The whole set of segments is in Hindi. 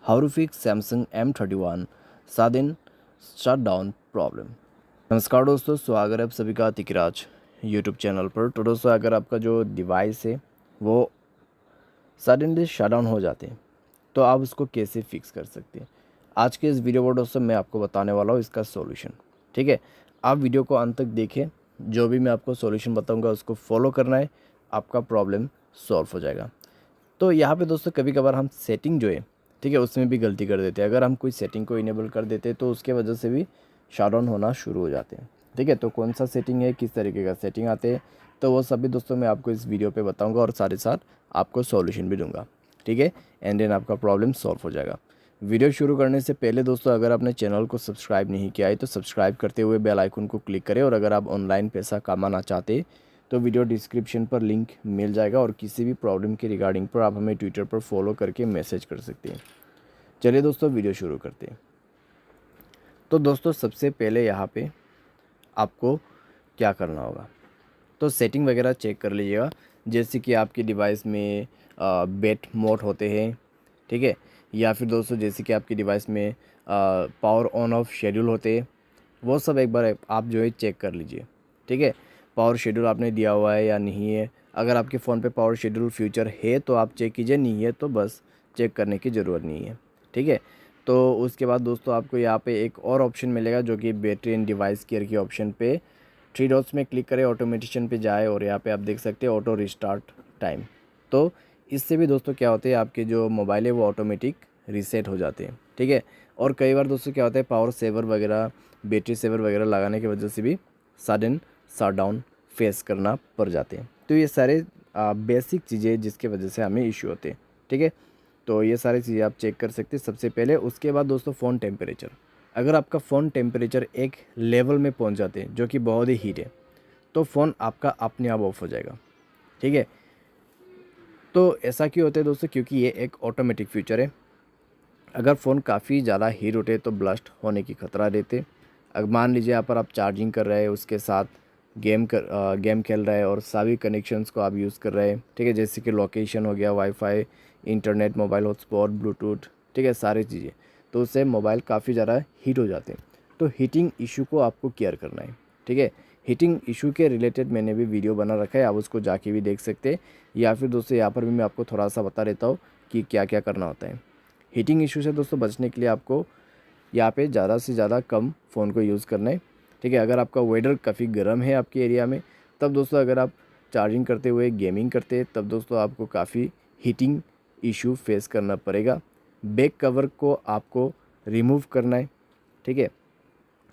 How to fix Samsung M31 sudden shutdown problem. नमस्कार दोस्तों, स्वागत है आप सभी का तिकराज यूट्यूब चैनल पर। तो दोस्तों, अगर आपका जो डिवाइस है वो सडनली शटडाउन हो जाते हैं तो आप उसको कैसे फिक्स कर सकते हैं। आज के इस वीडियो पर दोस्तों मैं आपको बताने वाला हूँ इसका सॉल्यूशन। ठीक है, आप वीडियो को अंत तक देखें। जो भी मैं आपको सॉल्यूशन बताऊँगा उसको फॉलो करना है, आपका प्रॉब्लम सॉल्व हो जाएगा। तो यहाँ पे दोस्तों कभी कभार हम सेटिंग जो है, ठीक है, उसमें भी गलती कर देते हैं। अगर हम कोई सेटिंग को इनेबल कर देते हैं तो उसके वजह से भी शटडाउन होना शुरू हो जाते हैं। ठीक है, तो कौन सा सेटिंग है, किस तरीके का सेटिंग आते हैं, तो वो सभी दोस्तों मैं आपको इस वीडियो पे बताऊंगा और साथ ही साथ आपको सॉल्यूशन भी दूंगा। ठीक है, एंड देन आपका प्रॉब्लम सॉल्व हो जाएगा। वीडियो शुरू करने से पहले दोस्तों, अगर आपने चैनल को सब्सक्राइब नहीं किया है तो सब्सक्राइब करते हुए बेल आइकन को क्लिक करें। और अगर आप ऑनलाइन पैसा कमाना चाहते हैं तो वीडियो डिस्क्रिप्शन पर लिंक मिल जाएगा और किसी भी प्रॉब्लम के रिगार्डिंग पर आप हमें ट्विटर पर फॉलो करके मैसेज कर सकते हैं। चलिए दोस्तों, वीडियो शुरू करते हैं। तो दोस्तों, सबसे पहले यहाँ पे आपको क्या करना होगा, तो सेटिंग वगैरह चेक कर लीजिएगा। जैसे कि आपके डिवाइस में बेट मोड होते हैं, ठीक है, या फिर दोस्तों जैसे कि आपके डिवाइस में पावर ऑन ऑफ शेड्यूल होते हैं, वो सब एक बार आप जो है चेक कर लीजिए। ठीक है, पावर शेड्यूल आपने दिया हुआ है या नहीं है। अगर आपके फ़ोन पे पावर शेड्यूल फीचर है तो आप चेक कीजिए, नहीं है तो बस चेक करने की ज़रूरत नहीं है। ठीक है, तो उसके बाद दोस्तों आपको यहाँ पे एक और ऑप्शन मिलेगा जो कि बैटरी एंड डिवाइस केयर के ऑप्शन पे थ्री डॉट्स में क्लिक करें, ऑटोमेटिशन पे जाए और यहाँ पे आप देख सकते हैं ऑटो रिस्टार्ट टाइम। तो इससे भी दोस्तों क्या होता है, आपके जो मोबाइल है वो ऑटोमेटिक रीसेट हो जाते हैं। ठीक है, और कई बार दोस्तों क्या होता है, पावर सेवर वगैरह, बैटरी सेवर वगैरह लगाने की वजह से भी सडन शटडाउन फेस करना पड़ जाते हैं। तो ये सारे बेसिक चीज़ें जिसके वजह से हमें इश्यू होते हैं। ठीक है, तो ये सारी चीज़ें आप चेक कर सकते हैं सबसे पहले। उसके बाद दोस्तों फ़ोन टेम्परेचर, अगर आपका फ़ोन टेम्परेचर एक लेवल में पहुंच जाते हैं जो कि बहुत ही हीट है तो फ़ोन आपका अपने आप ऑफ हो जाएगा। ठीक है, तो ऐसा क्यों होता है दोस्तों, क्योंकि ये एक ऑटोमेटिक फीचर है। अगर फ़ोन काफ़ी ज़्यादा हीट उठे तो ब्लास्ट होने की खतरा रहते। अगर मान लीजिए यहाँ पर आप चार्जिंग कर रहे हैं, उसके साथ गेम खेल रहे हैं और सभी कनेक्शंस को आप यूज़ कर रहे हैं। ठीक है, जैसे कि लोकेशन हो गया, wifi, internet, mobile hotspot, Bluetooth, ठीक है, सारी चीज़ें, तो उससे मोबाइल काफ़ी ज़्यादा हीट हो जाते हैं। तो हीटिंग इशू को आपको केयर करना है। ठीक है, हीटिंग इशू के रिलेटेड मैंने भी वीडियो बना रखा है, आप उसको जाके भी देख सकते हैं। या फिर दोस्तों यहाँ पर भी मैं आपको थोड़ा सा बता देता हूँ कि क्या क्या करना होता है। हीटिंग इशू से दोस्तों बचने के लिए आपको यहाँ पे ज़्यादा से ज़्यादा कम फ़ोन को यूज़ करना है। ठीक है, अगर आपका वेदर काफ़ी गर्म है आपके एरिया में, तब दोस्तों अगर आप चार्जिंग करते हुए गेमिंग करते हैं तब दोस्तों आपको काफ़ी हीटिंग इशू फेस करना पड़ेगा। बैक कवर को आपको रिमूव करना है। ठीक है,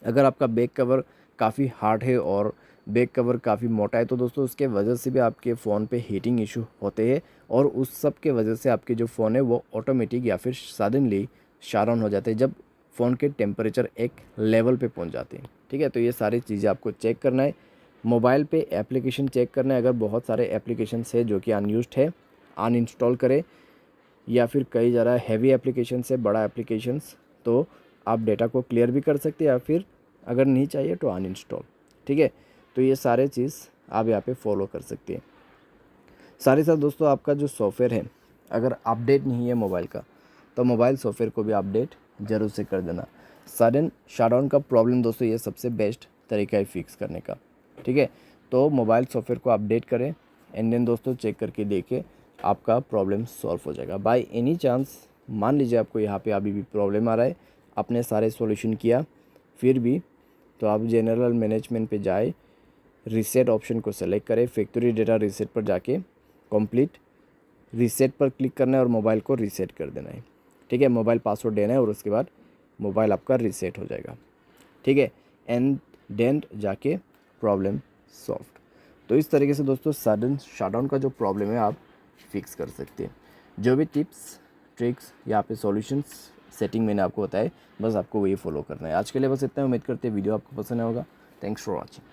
अगर आपका बैक कवर काफ़ी हार्ड है और बैक कवर काफ़ी मोटा है तो दोस्तों उसके वजह से भी आपके फ़ोन पे हीटिंग इशू होते हैं और उस सब के वजह से आपके जो फ़ोन है वो ऑटोमेटिक या फिर सडनली शट डाउन हो जाते हैं जब फ़ोन के टेम्परेचर एक लेवल पे पहुंच जाते हैं। ठीक है, तो ये सारी चीज़ें आपको चेक करना है। मोबाइल पे एप्लीकेशन चेक करना है, अगर बहुत सारे एप्लीकेशन है जो कि अनयूज्ड है अनइंस्टॉल करें, या फिर कई ज़्यादा हैवी एप्लीकेशन है, बड़ा एप्लीकेशंस, तो आप डेटा को क्लियर भी कर सकते हैं या फिर अगर नहीं चाहिए तो अनइंस्टॉल। ठीक है, तो ये सारे चीज़ आप यहाँ पे फॉलो कर सकते हैं। साथ ही साथ दोस्तों आपका जो सॉफ्टवेयर है अगर अपडेट नहीं है मोबाइल का, तो मोबाइल सॉफ्टवेयर को भी अपडेट ज़रूर से कर देना। सडन शटडाउन का प्रॉब्लम दोस्तों ये सबसे बेस्ट तरीका है फिक्स करने का। ठीक है, तो मोबाइल सॉफ्टवेयर को अपडेट करें एंड देन दोस्तों चेक करके देखिए, आपका प्रॉब्लम सॉल्व हो जाएगा। बाय एनी चांस मान लीजिए आपको यहाँ पे अभी भी प्रॉब्लम आ रहा है, आपने सारे सॉल्यूशन किया फिर भी, तो आप जनरल मैनेजमेंट पे जाए, रीसेट ऑप्शन को सेलेक्ट करें, फैक्ट्री डेटा रीसेट पर जाके कंप्लीट रीसेट पर क्लिक करना है और मोबाइल को रीसेट कर देना है। ठीक है, मोबाइल पासवर्ड देना है और उसके बाद मोबाइल आपका रीसेट हो जाएगा। ठीक है, एंड देन जाके प्रॉब्लम सॉल्व। तो इस तरीके से दोस्तों सडन शटडाउन का जो प्रॉब्लम है आप फिक्स कर सकते हैं। जो भी टिप्स ट्रिक्स यहाँ पे सॉल्यूशंस सेटिंग मैंने आपको बताया, बस आपको वही फॉलो करना है। आज के लिए बस इतना, उम्मीद करते हैं वीडियो आपको पसंद होगा। Thanks for watching.